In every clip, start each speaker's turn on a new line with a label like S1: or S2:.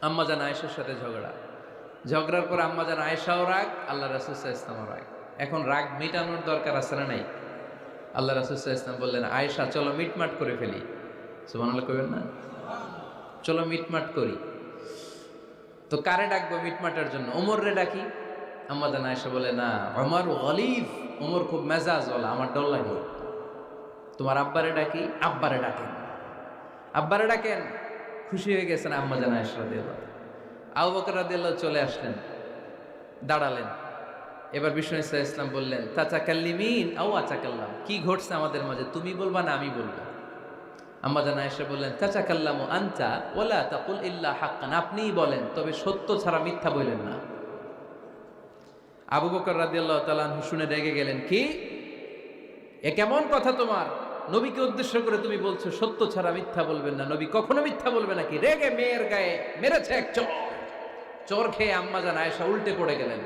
S1: আম্মাজান আয়েশার সাথে ঝগড়ার পর আম্মাজান আয়েশাও রাগ, আল্লাহ রাসূল সাল্লাল্লাহু আলাইহি ওয়াসাল্লামও রাগ। এখন রাগ মিটানোর দরকার আছে না নাই? আল্লাহ রাসূল সাল্লাল্লাহু আলাইহি ওয়াসাল্লাম বললেন, আয়েশা চলো মিটমাট করে ফেলি। সুবহানাল্লাহ কইবেন না? চলো মিটমাট করি। তো কারে ডাকবো মিটমাটের জন্য? ওমর রে ডাকি। আম্মাজান আয়েশা বলে, না, ওমর গলিফ, ওমর খুব মেজাজ ওয়ালা, আমার ডর লাগে। তোমার আব্বারে ডাকি। আব্বারে ডাকেন। আব্বারে ডাকেন। খুশি হয়ে গেছেন আম্মাজান আয়েশা রাদিয়াল্লাহু। আবু বকর রাদিয়াল্লাহু চলে আসলেন, দাঁড়ালেন। এবার বিষ্ণু ইসা ইসলাম বললেন, তাচাকাল্লিমিন আও আচাকাল্লাম, কি ঘটছে আমাদের মাঝে, তুমি বলবা না আমি বলবো? আম্মাজান আয়েশা বললেন, তাচাকাল্লামু আনতা ওয়ালা তাকুল ইল্লা হাক্কান, আপনিই বলেন, তবে সত্য ছাড়া মিথ্যা বললেন না। আবু বকর রাদিয়াল্লাহু তাআলা আনহু শুনে রেগে গেলেন, কি এ কেমন কথা তোমার? নবীকে উদ্দেশ্য করে তুমি বলছো সত্য ছাড়া মিথ্যা বলবেন না, নবী কখনো মিথ্যা বলবে নাকি? রেগে মেয়ের গায়ে মেরেছে এক চড়। চোর খেয়ে আম্মাজান আয়েশা উল্টে পড়ে গেলেন।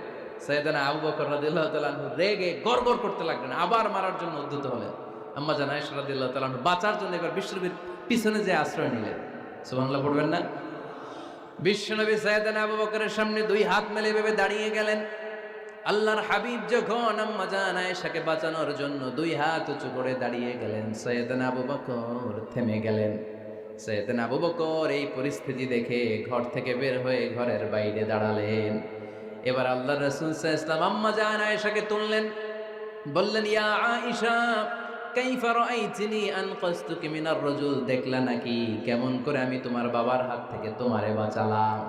S1: সাইয়েদনা আবু বকর রাদিয়াল্লাহু তাআলা আনহু রেগে গড়গড় করতে লাগলেন, আবার মারার জন্য উদ্যত হলেন। আম্মাজান আয়েশা রাদিয়াল্লাহু তাআলা আনহু বাঁচার জন্য এবার বিশ্বনবীর পিছনে যে আশ্রয় নিলেন। সুবহানাল্লাহ পড়বেন না? বিশ্বনবী সাইয়েদনা আবু বকরের সামনে দুই হাত মেলে ভেবে দাঁড়িয়ে গেলেন। আল্লাহর হাবিব যখন আম্মাজান আয়েশাকে বাঁচানোর জন্য দুই হাত উঁচু করে দাঁড়িয়ে গেলেন, সাইয়েদনা আবু বকর থেমে গেলেন। সাইয়েদনা আবু বকর এই পরিস্থিতি দেখে ঘর থেকে বের হয়ে ঘরের বাইরে দাঁড়ালেন। এবার আল্লাহর রাসূল সাল্লাল্লাহু আলাইহি ওয়াসাল্লাম আম্মাজান আয়েশাকে তুললেন, বললেন, ইয়া আয়েশা কাইফা রাআইতিনি আনকাসতুকি মিনার রাজুল, দেখলা নাকি কেমন করে আমি তোমার বাবার হাত থেকে তোমারে বাঁচালাম?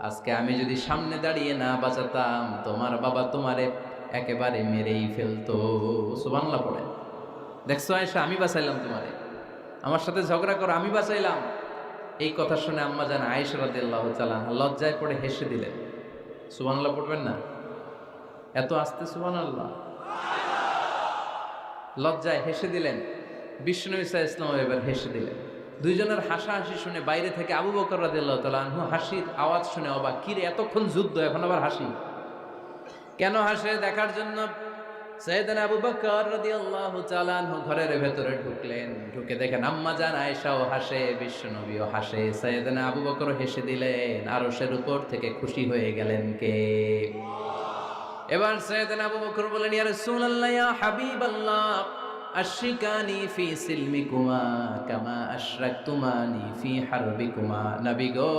S1: আজকে আমি যদি সামনে দাঁড়িয়ে না বাঁচাতাম, তোমার বাবা তোমারে একেবারে মেরেই ফেলতো। সুবহানাল্লাহ পড়ে। দেখছো আয়েশা, আমি বাঁচাইলাম তোমারে, আমার সাথে ঝগড়া করো, আমি বাঁচাইলাম। এই কথা শুনে আম্মাজান আয়েশা রাদিয়াল্লাহু তাআলা আনহা লজ্জায় পড়ে হেসে দিলেন। সুবহানাল্লাহ পড়বেন না? এত আস্তে সুবহানাল্লাহ। লজ্জায় হেসে দিলেন। বিষ্ণু ইসা ইসলাম এবার হেসে দিলেন। দুইজনের হাসাহাসি শুনে বাইরে থেকে আবু বকর রাদিয়াল্লাহু তাআলা আনহু হাসির আওয়াজ শুনে অবাক, কিরে এতক্ষণ যুদ্ধ এখন আবার হাসি কেন? হাসে দেখার জন্য সাইয়েদনা আবু বকর রাদিয়াল্লাহু তাআলা আনহু ঘরের ভেতরে ঢুকলেন। ঢুকে দেখেন আম্মাজান আয়েশাও হাসে, বিশ্বনবীও হাসে, সাইয়েদনা আবু বকরও হেসে দিলেন। আরশের উপর থেকে খুশি হয়ে গেলেন কে? এবার সাইয়েদনা আবু বকর বলেন, ইয়া রাসূলুল্লাহ, ইয়া হাবিবাল্লাহ, আশরিকানি ফি সিলমিকুমা কামা আশরাকতুমানি ফি হারবিকুমা। নবী গো,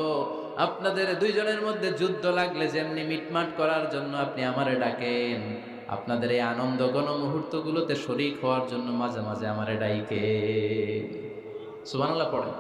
S1: আপনাদের দুইজনের মধ্যে যুদ্ধ লাগলে যেমনি মিটমাট করার জন্য আপনি আমারে ডাকেন, আপনাদের এই আনন্দ ঘন মুহূর্তগুলোতে শরীক হওয়ার জন্য মাঝে মাঝে আমারে ডাইকে। সুবহানাল্লাহ পড়েন।